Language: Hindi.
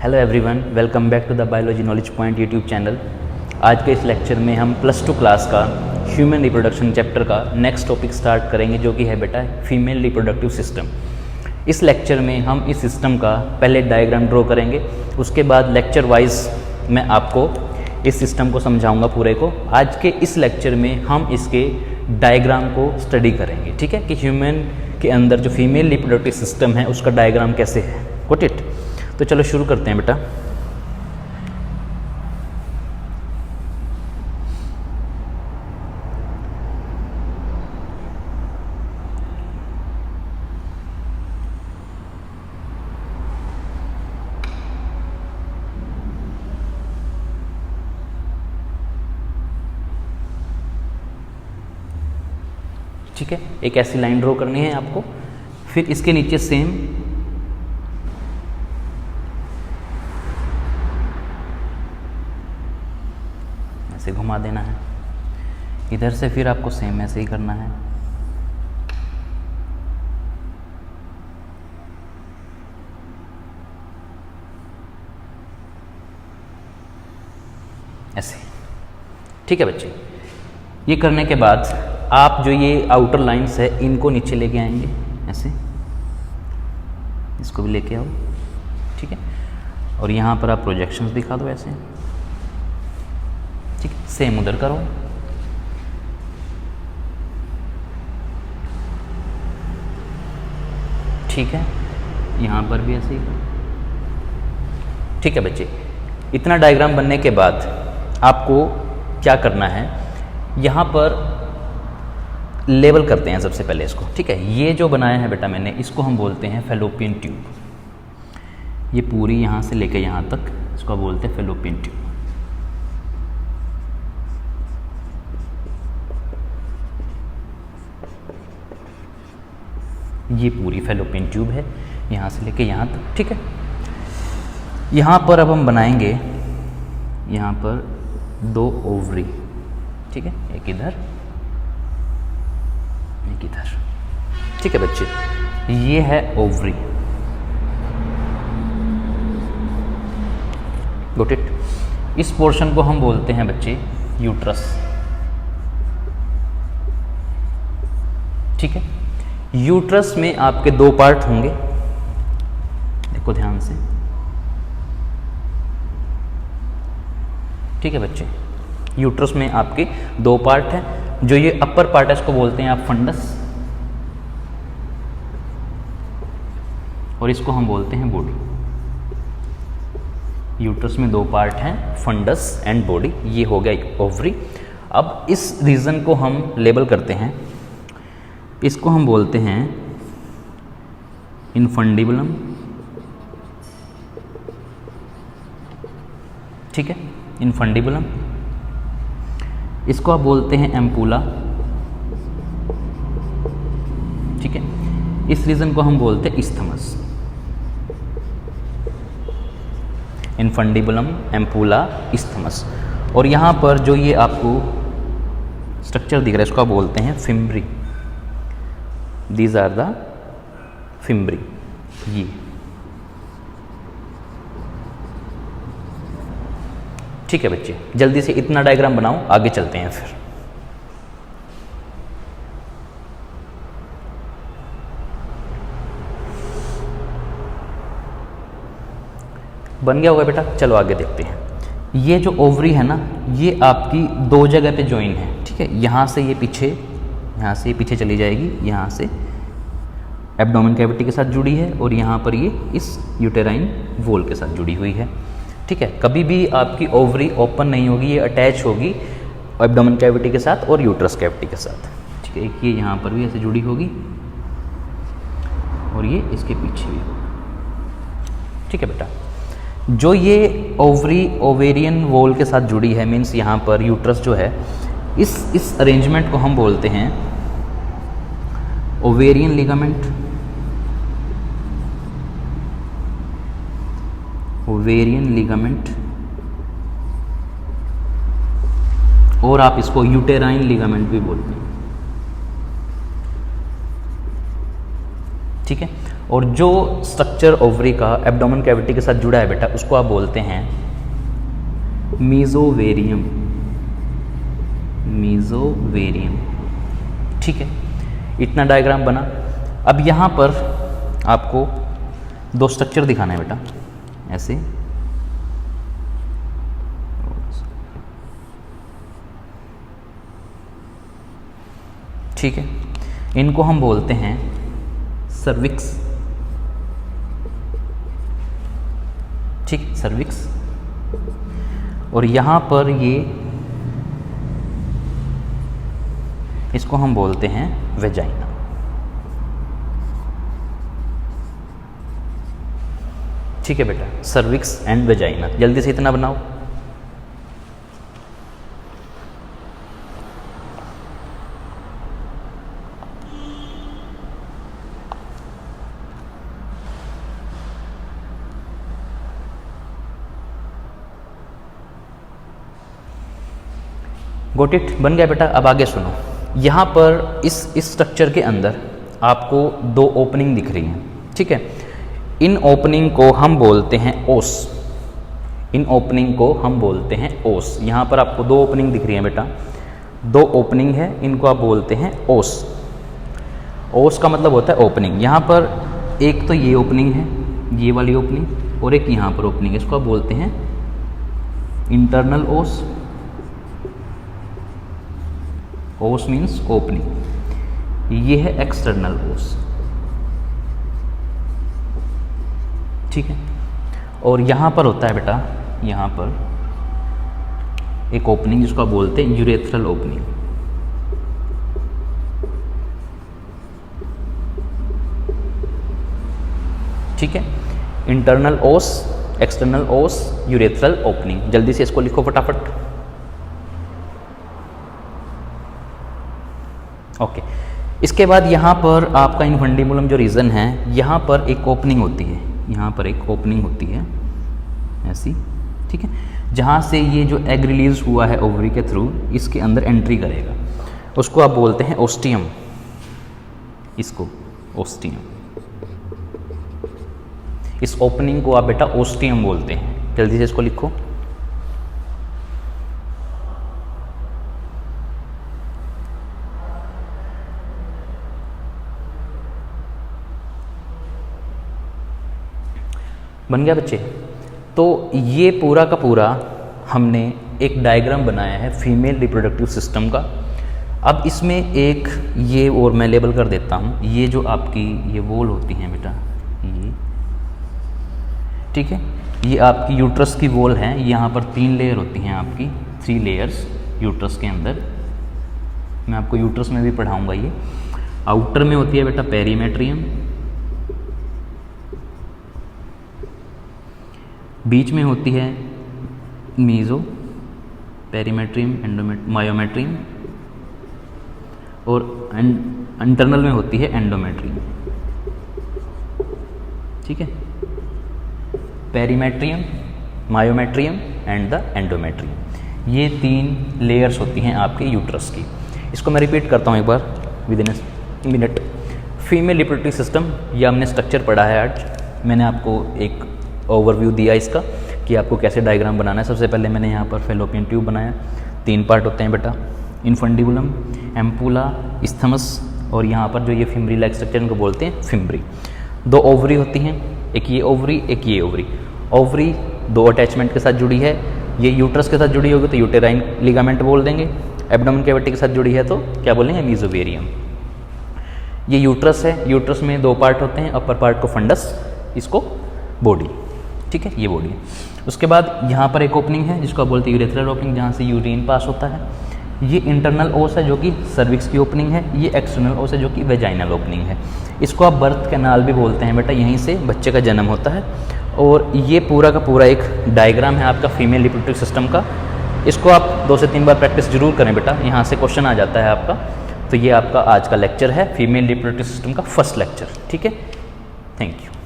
Hello everyone, welcome back to the biology knowledge point YouTube channel. आज के इस लेक्चर में हम +2 क्लास का ह्यूमन रिप्रोडक्शन चैप्टर का नेक्स्ट टॉपिक स्टार्ट करेंगे, जो कि है बेटा फीमेल रिप्रोडक्टिव सिस्टम। इस लेक्चर में हम इस सिस्टम का पहले डायग्राम ड्रॉ करेंगे, उसके बाद लेक्चर वाइज मैं आपको इस सिस्टम को समझाऊंगा पूरे को। आज के इस लेक्चर में हम इसके डायग्राम को स्टडी करेंगे, ठीक है, कि ह्यूमन के अंदर जो फीमेल रिप्रोडक्टिव सिस्टम है उसका डायग्राम कैसे है। Got it? तो चलो शुरू करते हैं बेटा। ठीक है, एक ऐसी लाइन ड्रॉ करनी है आपको, फिर इसके नीचे सेम ऐसे घुमा देना है, इधर से फिर आपको सेम ऐसे ही करना है। ऐसे, ठीक है बच्चे। ये करने के बाद आप जो ये आउटर लाइंस है इनको नीचे लेके आएंगे, ऐसे इसको भी लेके आओ, ठीक है। और यहाँ पर आप प्रोजेक्शंस दिखा दो ऐसे, ठीक है। सेम उधर करो, ठीक है। यहाँ पर भी ऐसे ही करो, ठीक है बच्चे। इतना डायग्राम बनने के बाद आपको क्या करना है, यहाँ पर लेबल करते हैं सबसे पहले इसको, ठीक है। ये जो बनाया है बेटा मैंने, इसको हम बोलते हैं फैलोपियन ट्यूब। ये पूरी यहाँ से लेके यहाँ तक इसको बोलते हैं फैलोपियन ट्यूब। ये पूरी फैलोपियन ट्यूब है यहाँ से लेके यहाँ तक, ठीक है। यहाँ पर अब हम बनाएंगे यहाँ पर 2 ओवरी, ठीक है, एक इधर एक इधर, ठीक है बच्चे। ये है ओवरी, गॉट इट। इस पोर्शन को हम बोलते हैं बच्चे यूट्रस, ठीक है। यूट्रस में आपके 2 पार्ट होंगे, देखो ध्यान से, ठीक है बच्चे। यूट्रस में आपके 2 पार्ट हैं। जो ये अपर पार्ट है इसको बोलते हैं आप फंडस, और इसको हम बोलते हैं बॉडी। यूट्रस में 2 पार्ट हैं, फंडस एंड बॉडी। ये हो गया ओवरी। अब इस रीजन को हम लेबल करते हैं, इसको हम बोलते हैं इनफंडिबुलम, ठीक है, इनफंडिबुलम। इसको आप बोलते हैं एम्पूला, ठीक है। इस रीजन को हम बोलते हैं इस्थमस। Infundibulum, एम्पूला, isthmus. और यहाँ पर जो ये आपको स्ट्रक्चर दिख रहा है इसको आप बोलते हैं fimbriae. These are the fimbriae. ये ठीक है बच्चे, जल्दी से इतना डायग्राम बनाओ, आगे चलते हैं फिर। बन गया होगा बेटा, चलो आगे देखते हैं। ये जो ओवरी है ना, ये आपकी 2 जगह पे ज्वाइन है, ठीक है। यहाँ से ये पीछे, यहाँ से ये पीछे चली जाएगी, यहाँ से एब्डोमेन कैविटी के साथ जुड़ी है, और यहाँ पर ये इस यूटेराइन वॉल के साथ जुड़ी हुई है, ठीक है। कभी भी आपकी ओवरी ओपन नहीं होगी, ये अटैच होगी एब्डोमेन कैविटी के साथ और यूट्रस कैविटी के साथ, ठीक है। एक ये यहाँ पर भी ऐसे जुड़ी होगी और ये इसके पीछे भी होगी, ठीक है बेटा। जो ये ओवरी ओवेरियन वॉल के साथ जुड़ी है, मीन्स यहाँ पर यूट्रस जो है, इस अरेंजमेंट को हम बोलते हैं ओवेरियन लिगामेंट, ओवेरियन लिगामेंट, और आप इसको यूटेराइन लिगामेंट भी बोलते हैं, ठीक है। और जो स्ट्रक्चर ओवरी का एब्डोमेन कैविटी के साथ जुड़ा है बेटा उसको आप बोलते हैं मीजोवेरियम। मीजोवेरियम, ठीक है। इतना डायग्राम बना। अब यहाँ पर आपको दो स्ट्रक्चर दिखाना है बेटा, ऐसे ठीक है। इनको हम बोलते हैं सर्विक्स, ठीक, सर्विक्स। और यहाँ पर ये इसको हम बोलते हैं वेजाइना। ठीक है बेटा, सर्विक्स एंड वेजाइना। जल्दी से इतना बनाओ। गोट इट, बन गया बेटा। अब आगे सुनो, यहाँ पर इस स्ट्रक्चर के अंदर आपको दो ओपनिंग दिख रही हैं, ठीक है। इन ओपनिंग को हम बोलते हैं ओस। इन ओपनिंग को हम बोलते हैं ओस। यहाँ पर आपको दो ओपनिंग दिख रही हैं बेटा, दो ओपनिंग है, इनको आप बोलते हैं ओस। ओस का मतलब होता है ओपनिंग। यहाँ पर एक तो ये ओपनिंग है, ये वाली ओपनिंग, और एक यहाँ पर ओपनिंग है, इसको आप बोलते हैं इंटरनल ओस। ओस मीन्स ओपनिंग। ये है एक्सटर्नल ओस, ठीक है। और यहाँ पर होता है बेटा, यहाँ पर एक ओपनिंग जिसको आप बोलते हैं यूरेथ्रल ओपनिंग। ठीक है, इंटरनल ओस, एक्सटर्नल ओस, यूरेथ्रल ओपनिंग। जल्दी से इसको लिखो फटाफट। ओके, इसके बाद यहाँ पर आपका इनफंडिबुलम जो रीजन है, यहाँ पर एक ओपनिंग होती है, यहाँ पर एक ओपनिंग होती है ऐसी, ठीक है, जहाँ से ये जो एग रिलीज हुआ है ओवरी के थ्रू इसके अंदर एंट्री करेगा, उसको आप बोलते हैं ओस्टियम। इसको ओस्टियम, इस ओपनिंग को आप बेटा ओस्टियम बोलते हैं। जल्दी से इसको लिखो। बन गया बच्चे। तो ये पूरा का पूरा हमने एक डायग्राम बनाया है फीमेल रिप्रोडक्टिव सिस्टम का। अब इसमें एक ये और मैं लेबल कर देता हूँ, ये जो आपकी ये वॉल होती हैं बेटा, ये ठीक है, ये आपकी यूट्रस की वॉल है। यहाँ पर 3 लेयर होती हैं आपकी, 3 लेयर्स यूट्रस के अंदर। मैं आपको यूट्रस में भी पढ़ाऊँगा। ये आउटर में होती है बेटा पेरीमेट्रियम, बीच में होती है मीजो, पेरीमेट्रियम, मायोमेट्रियम, और इंटरनल में होती है एंडोमेट्रियम। ठीक है, perimetrium, myometrium and the endometrium. ये 3 लेयर्स होती हैं आपके यूट्रस की। इसको मैं रिपीट करता हूँ एक बार within a minute. Female reproductive system, ये हमने स्ट्रक्चर पढ़ा है आज। मैंने आपको एक ओवरव्यू दिया इसका कि आपको कैसे डायग्राम बनाना है। सबसे पहले मैंने यहाँ पर फेलोपियन ट्यूब बनाया। 3 पार्ट होते हैं बेटा, इनफंडिबुलम, एम्पुला, इस्थमस, और यहाँ पर जो ये फिम्बरी लाइक स्ट्रक्चर इनको बोलते हैं फिम्बरी। 2 ओवरी होती हैं, एक ये ओवरी, एक ये ओवरी। ओवरी 2 अटैचमेंट के साथ जुड़ी है। ये यूट्रस के साथ जुड़ी होगी तो यूटेराइन लिगामेंट बोल देंगे। एब्डोमेन कैविटी के साथ जुड़ी है तो क्या बोलेंगे, मीजोवेरियम। ये यूट्रस है, यूट्रस में 2 पार्ट होते हैं, अपर पार्ट को फंडस, इसको बॉडी। ठीक है, ये बॉडी है। उसके बाद यहाँ पर एक ओपनिंग है जिसको आप बोलते हैं यूरेथ्रल ओपनिंग, जहाँ से यूरिन पास होता है। ये इंटरनल ओस है जो कि सर्विक्स की ओपनिंग है। ये एक्सटर्नल ओस है जो कि वेजाइनल ओपनिंग है। इसको आप बर्थ कैनाल भी बोलते हैं बेटा, यहीं से बच्चे का जन्म होता है। और ये पूरा का पूरा एक डायग्राम है आपका फीमेल रिप्रोडक्टिव सिस्टम का। इसको आप 2 से 3 बार प्रैक्टिस जरूर करें बेटा, यहाँ से क्वेश्चन आ जाता है आपका। तो ये आपका आज का लेक्चर है, फीमेल रिप्रोडक्टिव सिस्टम का फर्स्ट लेक्चर। ठीक है, थैंक यू।